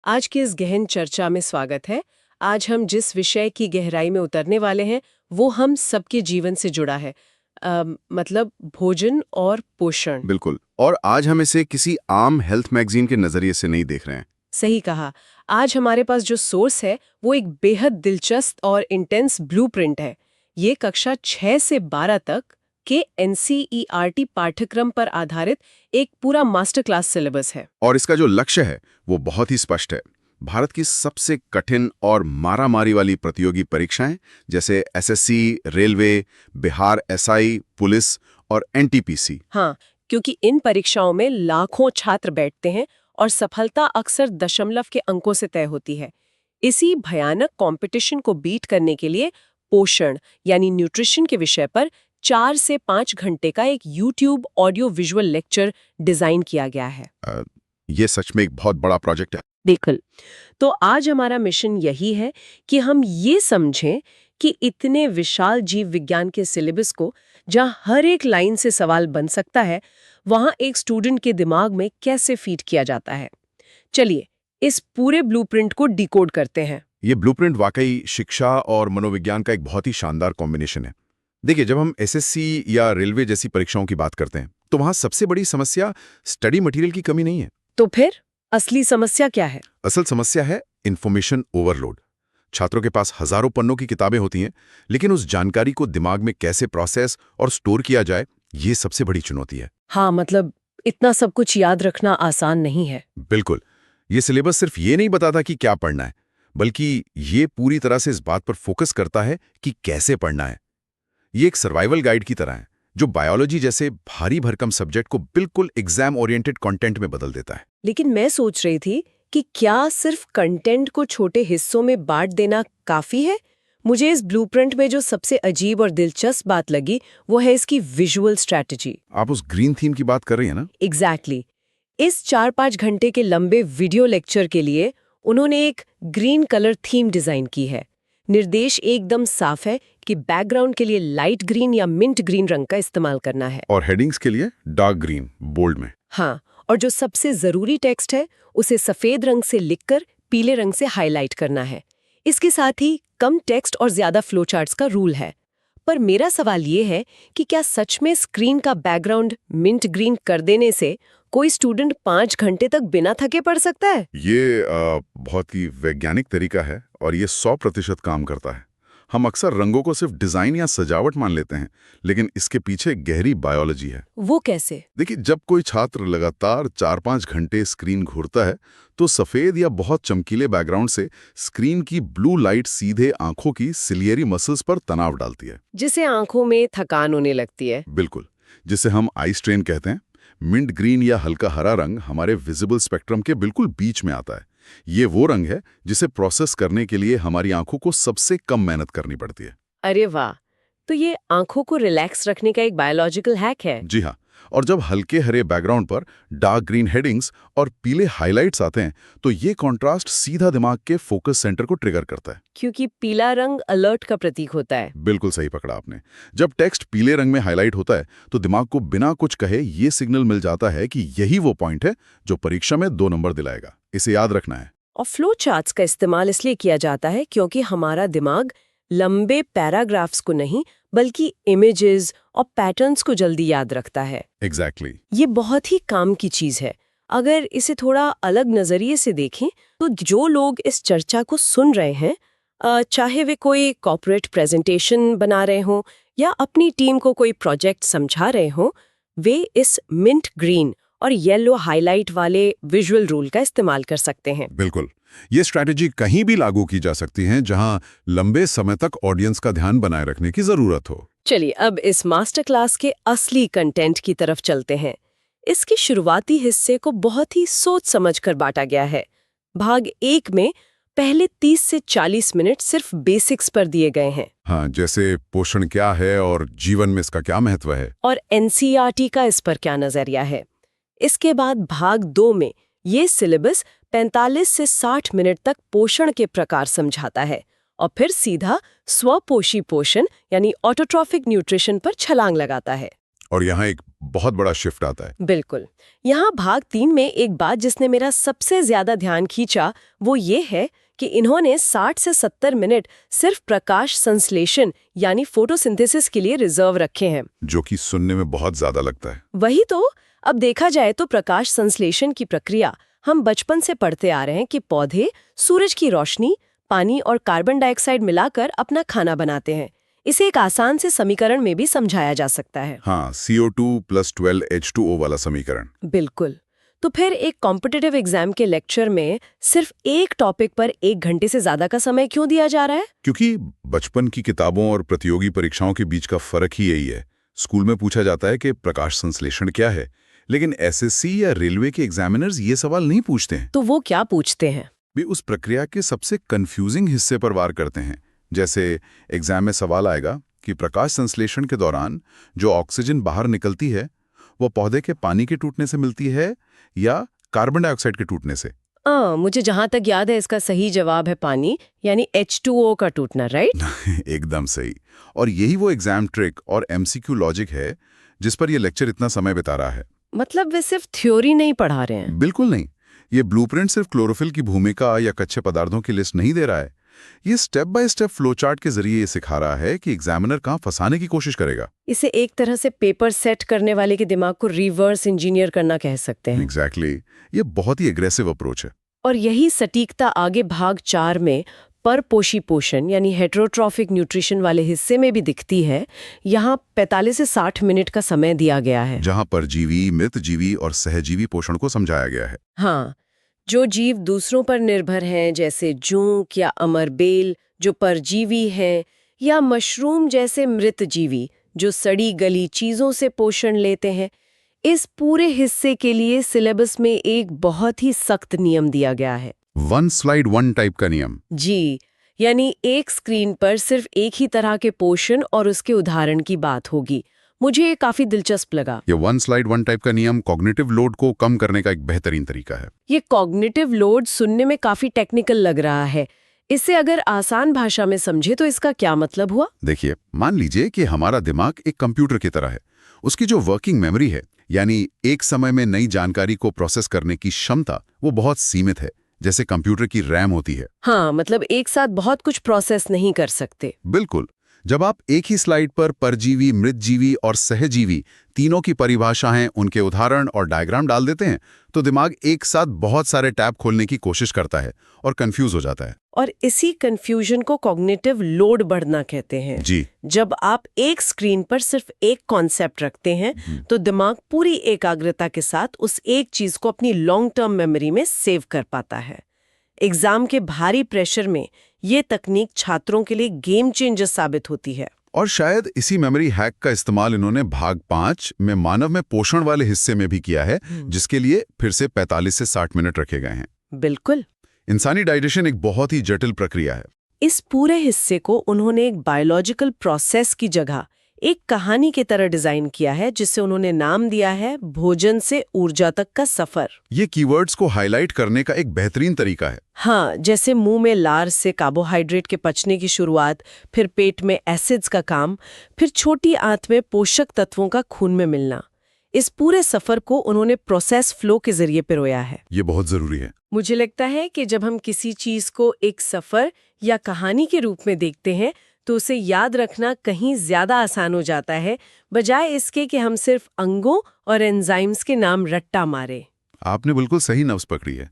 आज की इस गहन चर्चा में स्वागत है। आज हम जिस विषय की गहराई में उतरने वाले हैं वो हम सबके जीवन से जुड़ा है। मतलब भोजन और पोषण। बिल्कुल। और आज हम इसे किसी आम हेल्थ मैगजीन के नजरिए से नहीं देख रहे हैं। सही कहा। आज हमारे पास जो सोर्स है वो एक बेहद दिलचस्प और इंटेंस ब्लूप्रिंट है। ये कक्षा 6 से 12 तक के NCERT पाठ्यक्रम पर आधारित एक पूरा मास्टर क्लास सिलेबस है। और इसका जो लक्ष्य है वो बहुत ही स्पष्ट है। भारत की सबसे कठिन और मारामारी वाली प्रतियोगी परीक्षाएं जैसे SSC, railway, Bihar SI, police और NTPC। हाँ, क्योंकि इन परीक्षाओं में लाखों छात्र बैठते हैं और सफलता अक्सर दशमलव के अंकों से तय होती है। इसी भयानक कंपटीशन को बीट करने के लिए पोषण यानी न्यूट्रिशन के विषय पर 4 से 5 घंटे का एक YouTube audio visual lecture design किया गया है। ये सच में एक बहुत बड़ा प्रोजेक्ट है। बिल्कुल। तो आज हमारा मिशन यही है कि हम ये समझें कि इतने विशाल जीव विज्ञान के सिलेबस को, जहां हर एक लाइन से सवाल बन सकता है, वहां एक स्टूडेंट के दिमाग में कैसे फीड किया जाता है। चलिए इस पूरे ब्लूप्रिंट को डिकोड करते हैं। ये ब्लूप्रिंट वाकई शिक्षा और मनोविज्ञान का एक बहुत ही शानदार कॉम्बिनेशन है। देखिए, जब हम SSC या रेलवे जैसी परीक्षाओं की बात करते हैं तो वहां सबसे बड़ी समस्या स्टडी मटेरियल की कमी नहीं है। तो फिर असली समस्या क्या है? असल समस्या है इन्फॉर्मेशन ओवरलोड। छात्रों के पास हजारों पन्नों की किताबें होती हैं, लेकिन उस जानकारी को दिमाग में कैसे प्रोसेस और स्टोर किया जाए, ये सबसे बड़ी चुनौती है। हाँ, मतलब इतना सब कुछ याद रखना आसान नहीं है। बिल्कुल। ये सिलेबस सिर्फ ये नहीं बताता कि क्या पढ़ना है, बल्कि ये पूरी तरह से इस बात पर फोकस करता है कि कैसे पढ़ना है। ये एक सर्वाइवल गाइड की तरह है, जो बायोलॉजी जैसे भारी भरकम सब्जेक्ट को बिल्कुल एग्जाम ओरिएंटेड कंटेंट में बदल देता है। लेकिन मैं सोच रही थी कि क्या सिर्फ कंटेंट को छोटे हिस्सों में बांट देना काफी है? मुझे इस ब्लूप्रिंट में जो सबसे अजीब और दिलचस्प बात लगी वो है इसकी विजुअल स्ट्रैटेजी। आप उस ग्रीन थीम की बात कर रही हैं ना? एग्जैक्टली। इस 4-5 घंटे के लंबे वीडियो लेक्चर के लिए उन्होंने एक ग्रीन कलर थीम डिजाइन की है। निर्देश एकदम साफ है कि बैकग्राउंड के लिए लाइट ग्रीन या मिंट ग्रीन रंग का इस्तेमाल करना है। और हेडिंग्स के लिए डार्क ग्रीन, बोल्ड में। हाँ, और जो सबसे जरूरी टेक्स्ट है उसे सफेद रंग से लिखकर पीले रंग से हाईलाइट करना है। इसके साथ ही कम टेक्स्ट और ज्यादा फ्लो चार्ट्स का रूल है। पर मेरा सवाल ये है कि क्या सच में स्क्रीन का बैकग्राउंड मिंट ग्रीन कर देने से कोई स्टूडेंट 5 घंटे तक बिना थके पढ़ सकता है? ये बहुत ही वैज्ञानिक तरीका है और ये 100% काम करता है। हम अक्सर रंगों को सिर्फ डिजाइन या सजावट मान लेते हैं, लेकिन इसके पीछे गहरी बायोलॉजी है। वो कैसे? देखिए, जब कोई छात्र लगातार 4-5 घंटे स्क्रीन घूरता है तो सफेद या बहुत चमकीले बैकग्राउंड से स्क्रीन की ब्लू लाइट सीधे आंखों की सिलियरी मसल्स पर तनाव डालती है, जिससे आंखों में थकान होने लगती है। बिल्कुल, जिसे हम आई स्ट्रेन कहते हैं। मिंट ग्रीन या हल्का हरा रंग हमारे विजिबल स्पेक्ट्रम के बिल्कुल बीच में आता है। ये वो रंग है जिसे प्रोसेस करने के लिए हमारी आंखों को सबसे कम मेहनत करनी पड़ती है। अरे वाह! तो ये आंखों को रिलैक्स रखने का एक बायोलॉजिकल हैक है। जी हाँ। और जब हल्के हरे बैकग्राउंड पर डार्क ग्रीन हेडिंग्स और पीले हाइलाइट्स आते हैं तो ये कॉन्ट्रास्ट सीधा दिमाग के फोकस सेंटर को ट्रिगर करता है। क्योंकि पीला रंग अलर्ट का प्रतीक होता है। बिल्कुल सही पकड़ा आपने। जब टेक्स्ट पीले रंग में हाईलाइट होता है तो दिमाग को बिना कुछ कहे ये सिग्नल मिल जाता है कि यही वो पॉइंट है जो परीक्षा में 2 नंबर दिलाएगा। इसे याद रखना है। और फ्लो चार्ट्स का इस्तेमाल इसलिए किया जाता है क्योंकि हमारा दिमाग लंबे पैराग्राफ्स को नहीं बल्कि इमेजेस और पैटर्न्स को जल्दी याद रखता है। एग्जैक्टली। ये बहुत ही काम की चीज है। अगर इसे थोड़ा अलग नजरिए से देखें तो जो लोग इस चर्चा को सुन रहे हैं, चाहे वे कोई कॉर्पोरेट प्रेजेंटेशन बना रहे हों या अपनी टीम को कोई प्रोजेक्ट समझा रहे हों, वे इस मिंट ग्रीन और येलो हाईलाइट वाले विजुअल रूल का इस्तेमाल कर सकते हैं। बिल्कुल। ये स्ट्रैटेजी कहीं भी लागू की जा सकती है जहां लंबे समय तक ऑडियंस का ध्यान बनाए रखने की जरूरत हो। चलिए अब इस मास्टर क्लास के असली कंटेंट की तरफ चलते हैं। इसके शुरुआती हिस्से को बहुत ही सोच समझ कर बांटा गया है। भाग 1 में पहले 30 से 40 मिनट सिर्फ बेसिक्स पर दिए गए हैं। हाँ, जैसे पोषण क्या है और जीवन में इसका क्या महत्व है, और NCERT का इस पर क्या नजरिया है। इसके बाद भाग 2 में ये सिलेबस 45 से 60 मिनट तक पोषण के प्रकार समझाता है और फिर सीधा स्वपोषी पोषण यानी ऑटोट्रॉफिक न्यूट्रिशन पर छलांग लगाता है। और यहाँ एक बहुत बड़ा शिफ्ट आता है। बिल्कुल। यहाँ भाग 3 में एक बात जिसने मेरा सबसे ज्यादा ध्यान खींचा वो ये है कि इन्होंने 60 से 70 मिनट सिर्फ प्रकाश संश्लेषण यानी फोटोसिंथेसिस के लिए रिजर्व रखे हैं। जो कि सुनने में बहुत ज्यादा लगता है। वही तो। अब देखा जाए तो प्रकाश संश्लेषण की प्रक्रिया हम बचपन से पढ़ते आ रहे हैं कि पौधे सूरज की रोशनी, पानी और कार्बन डाइऑक्साइड मिलाकर अपना खाना बनाते हैं। इसे एक आसान से समीकरण में भी समझाया जा सकता है। हाँ, CO2 + 12H2O वाला समीकरण। बिल्कुल। तो फिर एक कॉम्पिटिटिव एग्जाम के लेक्चर में सिर्फ एक टॉपिक पर 1 घंटे से ज्यादा का समय क्यों दिया जा रहा है? क्योंकि बचपन की किताबों और प्रतियोगी परीक्षाओं के बीच का फर्क ही यही है। स्कूल में पूछा जाता है कि प्रकाश संश्लेषण क्या है, लेकिन SSC या रेलवे के एग्जामिनर्स ये सवाल नहीं पूछते हैं। तो वो क्या पूछते हैं? वे उस प्रक्रिया के सबसे कंफ्यूजिंग हिस्से पर वार करते हैं। जैसे एग्जाम में सवाल आएगा कि प्रकाश संश्लेषण के दौरान जो ऑक्सीजन बाहर निकलती है वो पौधे के पानी के टूटने से मिलती है या कार्बन डाइऑक्साइड के टूटने से। मुझे जहां तक याद है इसका सही जवाब है पानी यानी H2O का टूटना, राइट? एकदम सही। और यही वो एग्जाम ट्रिक और MCQ लॉजिक है जिस पर ये लेक्चर इतना समय बिता रहा है। मतलब वे सिर्फ थ्योरी नहीं पढ़ा रहे हैं। बिल्कुल नहीं। ये ब्लूप्रिंट सिर्फ क्लोरोफिल की भूमिका या कच्चे पदार्थों की लिस्ट नहीं दे रहा है। ये स्टेप बाय स्टेप फ्लोचार्ट के जरिए ये सिखा रहा है कि एग्जामिनर कहाँ फंसाने की कोशिश करेगा। इसे एक तरह से पेपर सेट करने वाले के दिमाग को रिवर्स इंजीनियर करना कह सकते हैं। एग्जैक्टली। ये बहुत ही एग्रेसिव अप्रोच है। और यही सटीकता आगे भाग 4 में परपोषी पोषण यानी हेटेरोट्रॉफिक न्यूट्रिशन वाले हिस्से में भी दिखती है। यहाँ 45 से 60 मिनट का समय दिया गया है, जहाँ परजीवी, मृतजीवी और सहजीवी पोषण को समझाया गया है। हाँ, जो जीव दूसरों पर निर्भर हैं जैसे जूंक या अमरबेल जो परजीवी हैं, या मशरूम जैसे मृतजीवी जो सड़ी गली चीजों से पोषण लेते हैं। इस पूरे हिस्से के लिए सिलेबस में एक बहुत ही सख्त नियम दिया गया है। 1 स्लाइड 1 टाइप का नियम। जी, यानी एक स्क्रीन पर सिर्फ एक ही तरह के पोषण और उसके उदाहरण की बात होगी। मुझे ये काफी दिलचस्प लगा। ये 1 स्लाइड 1 टाइप का नियम कॉग्निटिव लोड को कम करने का एक बेहतरीन तरीका है। ये कॉग्निटिव लोड सुनने में काफी टेक्निकल लग रहा है। इसे अगर आसान भाषा में समझे तो इसका क्या मतलब हुआ? देखिए, मान लीजिए कि हमारा दिमाग एक कंप्यूटर की तरह है। उसकी जो वर्किंग मेमोरी है, यानी एक समय में नई जानकारी को प्रोसेस करने की क्षमता, वो बहुत सीमित है, जैसे कंप्यूटर की रैम होती है। हाँ, मतलब एक साथ बहुत कुछ प्रोसेस नहीं कर सकते। बिल्कुल। जब आप एक ही स्लाइड पर परजीवी, मृतजीवी और सहजीवी तीनों की परिभाषाएं, उनके उदाहरण और डायग्राम डाल देते हैं, तो दिमाग एक साथ बहुत सारे टैब खोलने की कोशिश करता है और कंफ्यूज हो जाता है। और इसी कंफ्यूजन को कॉग्निटिव लोड बढ़ना कहते हैं। जी। जब आप एक स्क्रीन पर सिर्फ एक कॉन्सेप्ट रखते हैं तो दिमाग पूरी एकाग्रता के साथ उस एक चीज को अपनी लॉन्ग टर्म मेमोरी में सेव कर पाता है। एग्जाम के भारी प्रेशर में ये तकनीक छात्रों के लिए गेम चेंजर साबित होती है। और शायद इसी मेमोरी हैक का इस्तेमाल इन्होंने भाग 5 में मानव में पोषण वाले हिस्से में भी किया है, जिसके लिए फिर से 45 से 60 मिनट रखे गए हैं। बिल्कुल। इंसानी डाइजेशन एक बहुत ही जटिल प्रक्रिया है। इस पूरे हिस्से को उन्होंने एक बायोलॉजिकल प्रोसेस की जगह एक कहानी की तरह डिजाइन किया है, जिसे उन्होंने नाम दिया है भोजन से ऊर्जा तक का सफर। ये कीवर्ड्स को हाईलाइट करने का एक बेहतरीन तरीका है। हाँ, जैसे मुंह में लार से कार्बोहाइड्रेट के पचने की शुरुआत, फिर पेट में एसिड्स का काम, फिर छोटी आंत में पोषक तत्वों का खून में मिलना। इस पूरे सफर को उन्होंने प्रोसेस फ्लो के जरिए पिरोया है। ये बहुत जरूरी है। मुझे लगता है कि जब हम किसी चीज को एक सफर या कहानी के रूप में देखते हैं तो उसे याद रखना कहीं ज्यादा आसान हो जाता है, बजाय इसके कि हम सिर्फ अंगों और एंजाइम्स के नाम रट्टा मारे। आपने बिल्कुल सही नब्ज पकड़ी है।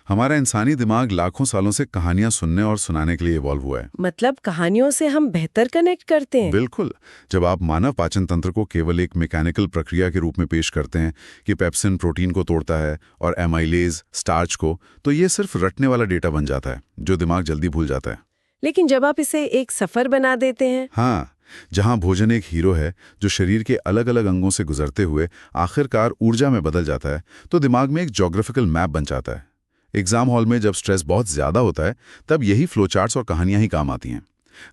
हमारा इंसानी दिमाग लाखों सालों से कहानियां सुनने और सुनाने के लिए इवॉल्व हुआ है। मतलब कहानियों से हम बेहतर कनेक्ट करते हैं। बिल्कुल। जब आप मानव पाचन तंत्र को केवल एक मैकेनिकल प्रक्रिया के रूप में पेश करते हैं कि पेप्सिन प्रोटीन को तोड़ता है और एमाइलेज स्टार्च को, तो ये सिर्फ रटने वाला डेटा बन जाता है जो दिमाग जल्दी भूल जाता है। लेकिन जब आप इसे एक सफर बना देते हैं, हाँ, जहां भोजन एक हीरो है जो शरीर के अलग अलग अंगों से गुजरते हुए आखिरकार ऊर्जा में बदल जाता है, तो दिमाग में एक ज्योग्राफिकल मैप बन जाता है। एग्जाम हॉल में जब स्ट्रेस बहुत ज्यादा होता है, तब यही फ्लोचार्ट्स और कहानियां ही काम आती हैं।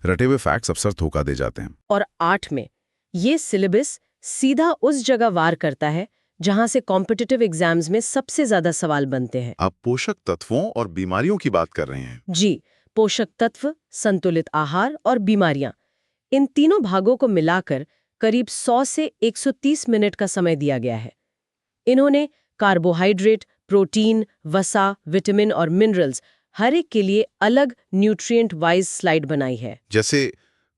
रटे हुए फैक्ट्स अक्सर धोखा दे जाते हैं। और 8 में ये सिलेबस सीधा उस जगह वार करता है जहां से कॉम्पिटिटिव एग्जाम्स में सबसे ज्यादा सवाल बनते हैं। आप पोषक तत्वों और बीमारियों की बात कर रहे हैं। जी, पोषक तत्व, संतुलित आहार और बीमारियां, इन तीनों भागों को मिलाकर करीब 100 से 130 मिनट का समय दिया गया है। इन्होंने कार्बोहाइड्रेट, प्रोटीन, वसा, विटामिन और मिनरल्स हर एक के लिए अलग न्यूट्रिएंट वाइज स्लाइड बनाई है। जैसे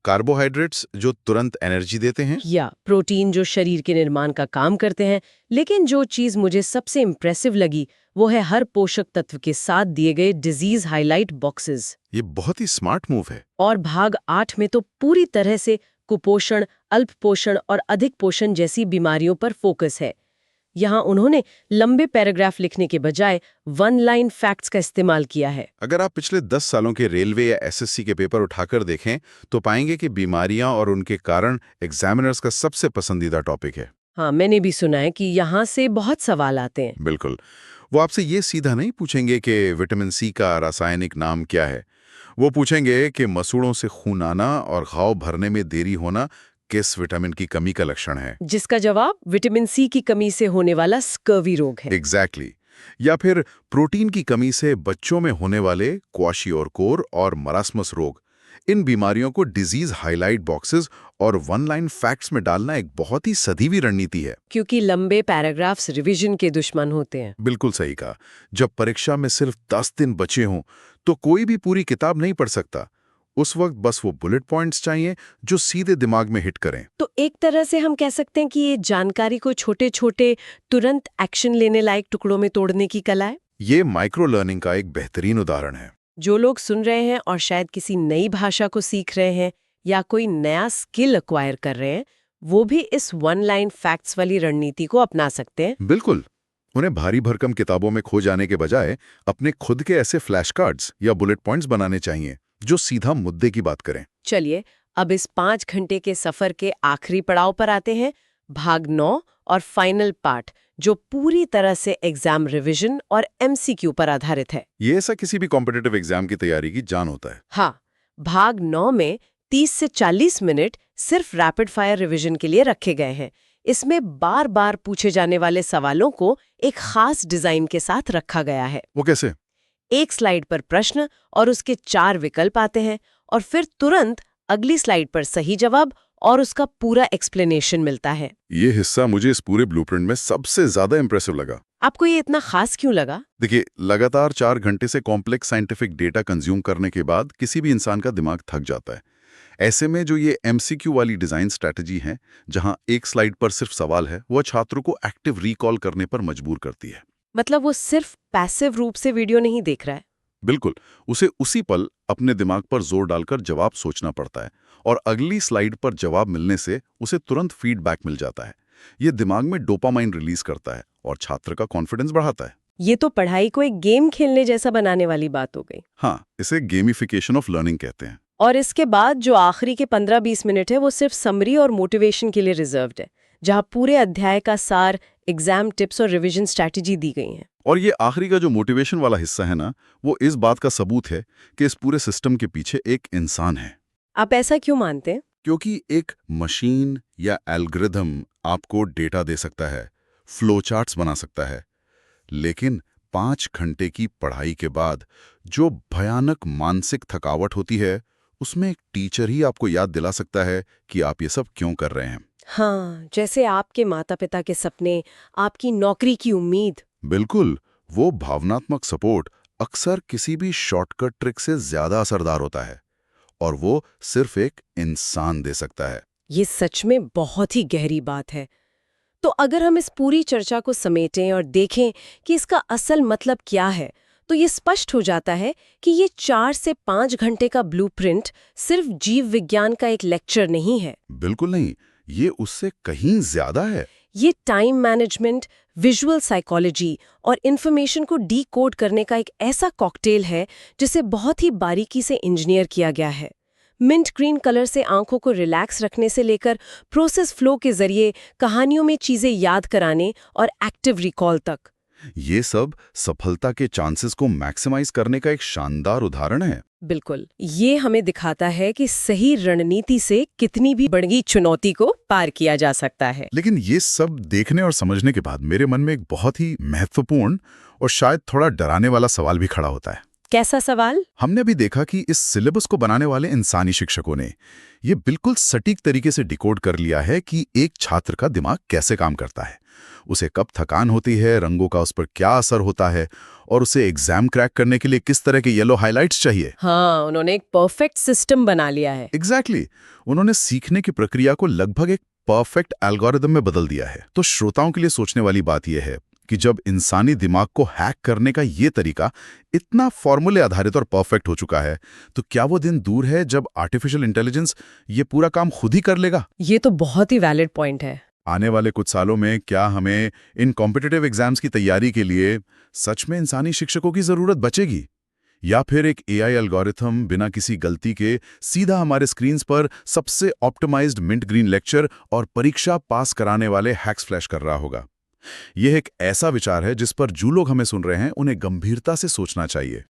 कार्बोहाइड्रेट्स जो तुरंत एनर्जी देते हैं, या प्रोटीन जो शरीर के निर्माण का काम करते हैं, लेकिन जो चीज मुझे सबसे इम्प्रेसिव लगी वो है हर पोषक तत्व के साथ दिए गए डिजीज हाइलाइट बॉक्सेस। ये बहुत ही स्मार्ट मूव है। और भाग 8 में तो पूरी तरह से कुपोषण, अल्प पोषण और अधिक पोषण जैसी बीमारियों पर फोकस है। यहाँ उन्होंने लंबे पैराग्राफ लिखने के बजाय वन लाइन फैक्ट्स का इस्तेमाल किया है। अगर आप पिछले 10 सालों के रेलवे या एसएससी के पेपर उठाकर देखें तो पाएंगे कि बीमारियां और उनके कारण एग्जामिनर्स का सबसे पसंदीदा टॉपिक है। हाँ, मैंने भी सुना है कि यहाँ से बहुत सवाल आते हैं। बिल्कुल। वो आपसे ये सीधा नहीं पूछेंगे कि विटामिन सी का रासायनिक नाम क्या है। वो पूछेंगे कि मसूड़ों से खून आना और घाव भरने में देरी होना किस विटामिन की कमी का लक्षण है। जिसका जवाब विटामिन सी की कमी से होने वाला स्कर्वी रोग है। एग्जैक्टली। या फिर प्रोटीन की कमी से बच्चों में होने वाले क्वाशियोरकोर और मरास्मस रोग। इन बीमारियों को डिजीज हाइलाइट बॉक्सेस और वन लाइन फैक्ट्स में डालना एक बहुत ही सधीवी रणनीति है। क्योंकि लंबे पैराग्राफ्स रिवीजन के दुश्मन होते हैं। बिल्कुल सही कहा। जब परीक्षा में सिर्फ 10 दिन बचे हों तो कोई भी पूरी किताब नहीं पढ़ सकता। उस वक्त बस वो बुलेट पॉइंट्स चाहिए जो सीधे दिमाग में हिट करें। तो एक तरह से हम कह सकते हैं कि ये जानकारी को छोटे छोटे तुरंत एक्शन लेने लायक टुकड़ों में तोड़ने की कला है। ये माइक्रो लर्निंग का एक बेहतरीन उदाहरण है। जो लोग सुन रहे हैं और शायद किसी नई भाषा को सीख रहे हैं या कोई नया स्किल एक्वायर कर रहे हैं, वो भी इस वन लाइन फैक्ट्स वाली रणनीति को अपना सकते हैं। बिल्कुल। उन्हें भारी भरकम किताबों में खो जाने के बजाय अपने खुद के ऐसे फ्लैश कार्ड्स या बुलेट पॉइंट्स बनाने चाहिए जो सीधा मुद्दे की बात करें। चलिए अब इस 5 घंटे के सफर के आखिरी पड़ाव पर आते हैं, भाग 9 और फाइनल पार्ट, जो पूरी तरह से एग्जाम रिवीजन और एमसीक्यू पर आधारित है। ये ऐसा किसी भी कॉम्पिटिटिव एग्जाम की तैयारी की जान होता है। हाँ, भाग 9 में 30 से 40 मिनट सिर्फ रैपिड फायर रिवीजन के लिए रखे गए हैं। इसमें बार बार पूछे जाने वाले सवालों को एक खास डिजाइन के साथ रखा गया है। वो कैसे? एक स्लाइड पर प्रश्न और उसके 4 विकल्प आते हैं और फिर तुरंत अगली स्लाइड पर सही जवाब और उसका पूरा एक्सप्लेनेशन मिलता है। ये हिस्सा मुझे इस पूरे ब्लूप्रिंट में सबसे ज्यादा इंप्रेसिव लगा। आपको ये इतना खास क्यों लगा? देखिए, लगातार 4 घंटे से कॉम्प्लेक्स साइंटिफिक डेटा कंज्यूम करने के बाद किसी भी इंसान का दिमाग थक जाता है। ऐसे में जो ये एमसीक्यू वाली डिजाइन स्ट्रैटेजी है, जहां एक स्लाइड पर सिर्फ सवाल है, वह छात्रों को एक्टिव रिकॉल करने पर मजबूर करती है। मतलब वो सिर्फ पैसिव रूप से वीडियो नहीं देख रहा है। बिल्कुल, उसे उसी पल अपने दिमाग पर जोर डालकर जवाब सोचना पड़ता है और अगली स्लाइड पर जवाब मिलने से उसे तुरंत फीडबैक मिल जाता है। ये दिमाग में डोपामाइन रिलीज करता है और छात्र का कॉन्फिडेंस बढ़ाता है। ये तो पढ़ाई को एक गेम खेलने जैसा बनाने वाली बात हो गई। हाँ, इसे गेमिफिकेशन ऑफ लर्निंग कहते हैं। और इसके बाद जो आखिरी के 15-20 मिनट है वो सिर्फ समरी और मोटिवेशन के लिए रिजर्व्ड है, जहां पूरे अध्याय का सार, एग्जाम टिप्स और रिवीजन स्ट्रैटेजी दी गई है। और ये आखिरी का जो मोटिवेशन वाला हिस्सा है ना, वो इस बात का सबूत है कि इस पूरे सिस्टम के पीछे एक इंसान है। आप ऐसा क्यों मानते हैं? क्योंकि एक मशीन या एल्गोरिथम आपको डेटा दे सकता है, फ्लो चार्ट्स बना सकता है, लेकिन 5 घंटे की पढ़ाई के बाद जो भयानक मानसिक थकावट होती है, उसमें एक टीचर ही आपको याद दिला सकता है कि आप ये सब क्यों कर रहे हैं। हाँ, जैसे आपके माता-पिता के सपने, आपकी नौकरी की उम्मीद। बिल्कुल, वो भावनात्मक सपोर्ट अक्सर किसी भी शॉर्टकट ट्रिक से ज्यादा असरदार होता है और वो सिर्फ एक इंसान दे सकता है। ये सच में बहुत ही गहरी बात है। तो अगर हम इस पूरी चर्चा को समेटें और देखें कि इसका असल मतलब क्या है, तो ये स्पष्ट हो जाता है कि ये 4 से 5 घंटे का ब्लूप्रिंट सिर्फ जीव विज्ञान का एक लेक्चर नहीं है। बिल्कुल नहीं, ये उससे कहीं ज्यादा है। ये टाइम मैनेजमेंट, विजुअल साइकोलॉजी और इन्फॉर्मेशन को डीकोड करने का एक ऐसा कॉकटेल है जिसे बहुत ही बारीकी से इंजीनियर किया गया है। मिंट ग्रीन कलर से आंखों को रिलैक्स रखने से लेकर प्रोसेस फ्लो के जरिए कहानियों में चीजें याद कराने और एक्टिव रिकॉल तक। ये सब सफलता के चांसेस को मैक्सिमाइज करने का एक शानदार उदाहरण है। बिल्कुल, ये हमें दिखाता है कि सही रणनीति से कितनी भी बड़ी चुनौती को पार किया जा सकता है। लेकिन ये सब देखने और समझने के बाद मेरे मन में एक बहुत ही महत्वपूर्ण और शायद थोड़ा डराने वाला सवाल भी खड़ा होता है। कैसा सवाल? हमने अभी देखा कि इस सिलेबस को बनाने वाले इंसानी शिक्षकों ने ये बिल्कुल सटीक तरीके से डिकोड कर लिया है कि एक छात्र का दिमाग कैसे काम करता है, उसे कब थकान होती है, रंगों का उस पर क्या असर होता है और उसे एग्जाम क्रैक करने के लिए किस तरह के येलो हाइलाइट्स चाहिए। हाँ, उन्होंने एक परफेक्ट सिस्टम बना लिया है। एग्जैक्टली उन्होंने सीखने की प्रक्रिया को लगभग एक परफेक्ट एल्गोरिदम में बदल दिया है। तो श्रोताओं के लिए सोचने वाली बात यह है कि जब इंसानी दिमाग को हैक करने का ये तरीका इतना फॉर्मूले आधारित और परफेक्ट हो चुका है, तो क्या वो दिन दूर है जब आर्टिफिशियल इंटेलिजेंस ये पूरा काम खुद ही कर लेगा? ये तो बहुत ही वैलिड पॉइंट है। आने वाले कुछ सालों में क्या हमें इन कॉम्पिटिटिव एग्जाम्स की तैयारी के लिए सच में इंसानी शिक्षकों की जरूरत बचेगी, या फिर एक एआई एल्गोरिथम बिना किसी गलती के सीधा हमारे स्क्रीन्स पर सबसे ऑप्टिमाइज्ड मिंट ग्रीन लेक्चर और परीक्षा पास कराने वाले हैक्स फ्लैश कर रहा होगा? यह एक ऐसा विचार है जिस पर जो लोग हमें सुन रहे हैं उन्हें गंभीरता से सोचना चाहिए।